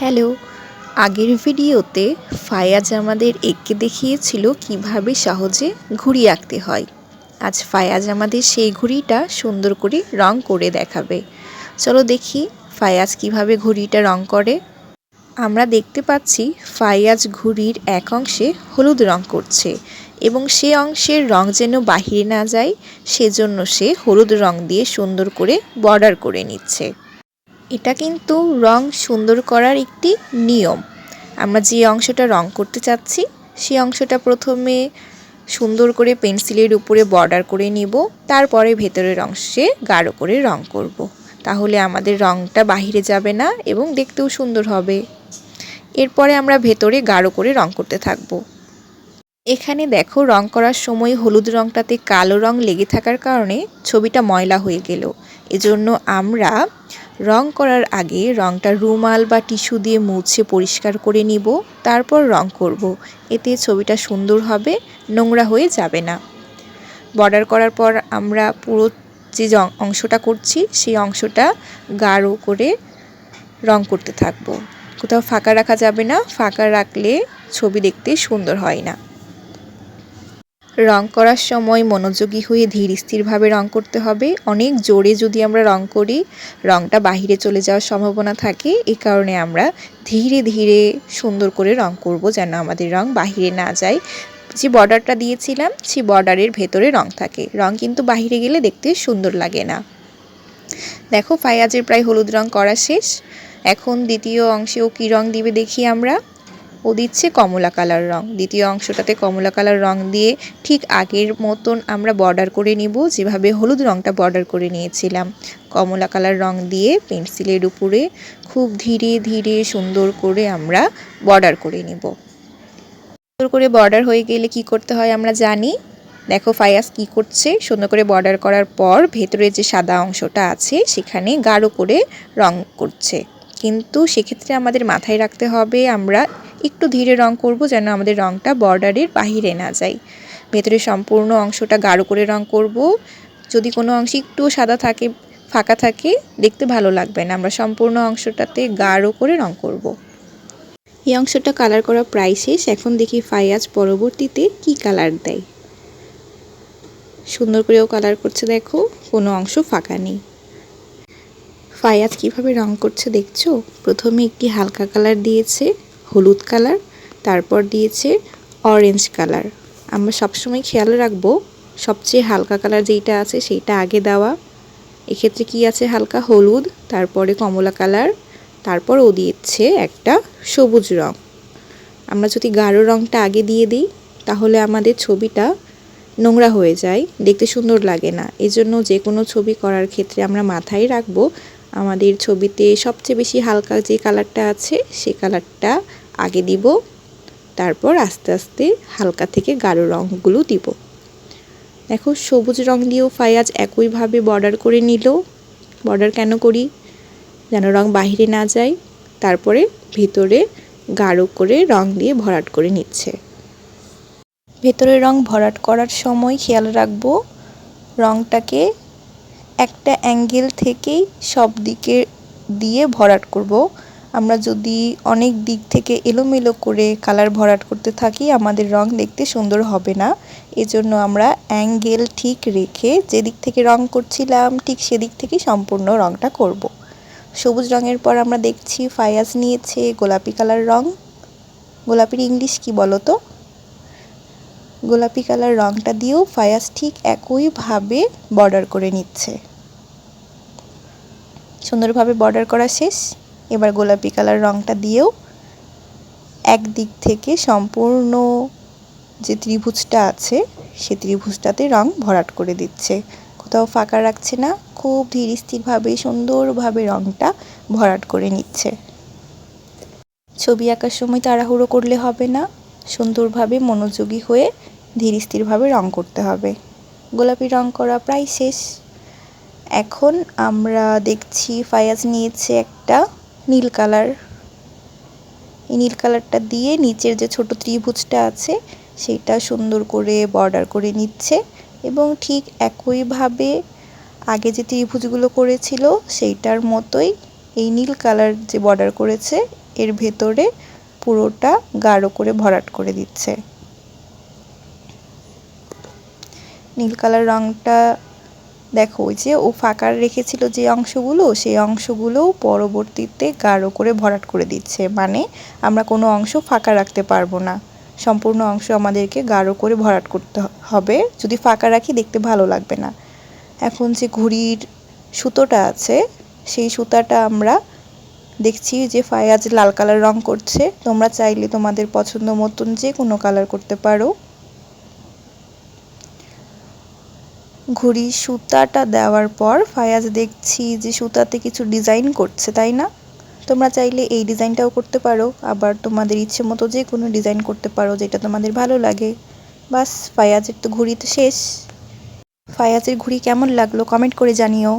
Hello, আগের ভিডিওতে ফায়াজ আমাদের এঁকে দেখিয়েছিল কিভাবে সহজে ঘুড়ি আঁকতে হয়। আজ ফায়াজ আমাদের সেই ঘুড়িটা সুন্দর করে রং করে দেখাবে। চলো দেখি ফায়াজ কিভাবে ঘুড়িটা রং করে। আমরা দেখতে পাচ্ছি ফায়াজ ঘুড়ির এক অংশে হলুদ রং করছে এবং সে অংশের রং যেন বাহিরে না যায় সেজন্য সে হলুদ রং দিয়ে সুন্দর করে বর্ডার করে নিচ্ছে। এটা কিন্তু রং সুন্দর করার একটি নিয়ম। আমরা যে অংশটা রং করতে চাচ্ছি সেই অংশটা প্রথমে সুন্দর করে পেন্সিলের উপরে বর্ডার করে নিব, তারপরে ভেতরের অংশে গাঢ় করে রং করব। তাহলে আমাদের রংটা বাহিরে যাবে না এবং দেখতেও সুন্দর হবে। এরপরে আমরা ভেতরে গাঢ় করে রং করতে থাকব। এখানে দেখো রং করার সময় হলুদ রংটাতে কালো রং লেগে থাকার কারণে ছবিটা ময়লা হয়ে গেল। এজন্য আমরা রং করার আগে রংটা রুমাল বা টিস্যু দিয়ে মুছে পরিষ্কার করে নিব, তারপর রং করব। এতে ছবিটা সুন্দর হবে, নোংরা হয়ে যাবে না। বর্ডার করার পর আমরা পুরো যে অংশটা করছি সেই অংশটা গাঢ় করে রং করতে থাকব। কোথাও ফাঁকা রাখা যাবে না, ফাঁকা রাখলে ছবি দেখতে সুন্দর হয় না। রং করার সময় মনোযোগী হয়ে ধীর স্থিরভাবে রং করতে হবে। অনেক জোরে যদি আমরা রং করি রংটা বাহিরে চলে যাওয়ার সম্ভাবনা থাকে। এই কারণে আমরা ধীরে ধীরে সুন্দর করে রং করব যেন আমাদের রং বাহিরে না যায়। যে বর্ডারটা দিয়েছিলাম সেই বর্ডারের ভেতরে রং থাকে, রং কিন্তু বাহিরে গেলে দেখতে সুন্দর লাগে না। দেখো ফায়াজের প্রায় হলুদ রং করা শেষ। এখন দ্বিতীয় অংশেও কী রং দিবে দেখি আমরা। ও দিচ্ছে কমলা কালার রং। দ্বিতীয় অংশটাতে কমলা কালার রং দিয়ে ঠিক আগের মতন আমরা বর্ডার করে নিব, যেভাবে হলুদ রংটা বর্ডার করে নিয়েছিলাম। কমলা কালার রং দিয়ে পেন্সিলের উপরে খুব ধীরে ধীরে সুন্দর করে আমরা বর্ডার করে নিব। সুন্দর করে বর্ডার হয়ে গেলে কি করতে হয় আমরা জানি। দেখো ফায়াজ কি করছে, সুন্দর করে বর্ডার করার পর ভেতরে যে সাদা অংশটা আছে সেখানে গাঢ় করে রং করছে। কিন্তু সেক্ষেত্রে আমাদের মাথায় রাখতে হবে আমরা একটু ধীরে রং করব যেন আমাদের রংটা বর্ডারের বাহিরে না যায়। ভেতরে সম্পূর্ণ অংশটা গাঢ় করে রং করব। যদি কোনো অংশে একটু সাদা থাকে, ফাঁকা থাকে, দেখতে ভালো লাগবে না। আমরা সম্পূর্ণ অংশটাতে গাঢ় করে রং করব। এই অংশটা কালার করা প্রায় শেষ। এখন দেখি ফায়াজ পরবর্তীতে কি কালার দেয়। সুন্দর করেও কালার করছে, দেখো কোনো অংশ ফাঁকা নেই। ফায়াজ কিভাবে রং করছে দেখছো। প্রথমে একটি হালকা কালার দিয়েছে, হলুদ কালার, তারপর দিয়েছে অরেঞ্জ কালার। আমরা সবসময় খেয়াল রাখবো সবচেয়ে হালকা কালার যেইটা আছে সেইটা আগে দেওয়া। এক্ষেত্রে কি আছে, হালকা হলুদ, তারপরে কমলা কালার, তারপর ও দিয়েছে একটা সবুজ রং। আমরা যদি গাঢ় রংটা আগে দিয়ে দিই তাহলে আমাদের ছবিটা নোংরা হয়ে যায়, দেখতে সুন্দর লাগে না। এজন্য যে কোনো ছবি করার ক্ষেত্রে আমরা মাথায় রাখবো আমাদের ছবিতে সবচেয়ে বেশি হালকা যে কালারটা আছে সেই কালারটা আগে দিব, তারপর আস্তে আস্তে হালকা থেকে গাঢ় রঙগুলো দিব। দেখো সবুজ রং দিয়েও ফায়াজ একইভাবে বর্ডার করে নিল। বর্ডার কেন করি, যেন রং বাহিরে না যায়। তারপরে ভিতরে গাঢ় করে রং দিয়ে ভরাট করে নিচ্ছে। ভেতরের রং ভরাট করার সময় খেয়াল রাখবো রংটাকে একটা অ্যাঙ্গেল থেকেই সব দিকে দিয়ে ভরাট করব। আমরা যদি অনেক দিক থেকে এলোমেলো করে কালার ভরাট করতে থাকি আমাদের রং দেখতে সুন্দর হবে না। এজন্য আমরা অ্যাঙ্গেল ঠিক রেখে যেদিক থেকে রং করছিলাম ঠিক সেদিক থেকেই সম্পূর্ণ রংটা করব। সবুজ রঙের পর আমরা দেখছি ফায়াজ নিয়েছে গোলাপি কালার রং। গোলাপির ইংলিশ কি বলো তো? গোলাপি কালার রংটা দিয়েও ফায়াজ ঠিক একইভাবে বর্ডার করে নিচ্ছে। সুন্দরভাবে বর্ডার করা শেষ। এবার গোলাপি কালার রংটা দিয়েও এক দিক থেকে সম্পূর্ণ যে ত্রিভুজটা আছে সে ত্রিভুজটাতে রং ভরাট করে দিচ্ছে, কোথাও ফাঁকা রাখছে না। খুব ধীর স্থিরভাবে সুন্দরভাবে রংটা ভরাট করে নিচ্ছে। ছবি আঁকার সময় তাড়াহুড়ো করলে হবে না, সুন্দরভাবে মনোযোগী হয়ে ধীর স্থিরভাবে রং করতে হবে। গোলাপি রং করা প্রায় শেষ। এখন আমরা দেখছি ফায়াজ নিয়েছে একটা নীল কালার। এই নীল কালারটা দিয়ে নিচের যে ছোট ত্রিভুজটা আছে সেটা সুন্দর করে বর্ডার করে নিচ্ছে এবং ঠিক একইভাবে আগে যে ত্রিভুজগুলো করেছিল সেইটার মতোই এই নীল কালার যে বর্ডার করেছে এর ভেতরে পুরোটা গাঢ় করে ভরাট করে দিচ্ছে। নীল কালার রংটা দেখো, ওই যে ও ফাঁকা রেখেছিল যে অংশগুলো, সেই অংশগুলোও পরবর্তীতে গাঢ় করে ভরাট করে দিচ্ছে। মানে আমরা কোনো অংশ ফাঁকা রাখতে পারবো না, সম্পূর্ণ অংশ আমাদেরকে গাঢ় করে ভরাট করতে হবে। যদি ফাঁকা রাখি দেখতে ভালো লাগবে না। এখন যে ঘুড়ির সুতোটা আছে সেই সুতাটা আমরা দেখছি যে ফায়াজ লাল কালার রং করছে। তোমরা চাইলে তোমাদের পছন্দ মতন যে কোনো কালার করতে পারো। ঘুড়ির সুতাটা দেওয়ার পর ফায়াজ দেখছি যে সুতাতে কিছু ডিজাইন করছে, তাই না? তোমরা চাইলে এই ডিজাইনটাও করতে পারো, আবার তোমাদের ইচ্ছে মতো যে কোনো ডিজাইন করতে পারো যেটা তোমাদের ভালো লাগে। বাস, ফায়াজের তো ঘুড়ি তো শেষ। ফায়াজের ঘুড়ি কেমন লাগলো কমেন্ট করে জানিও।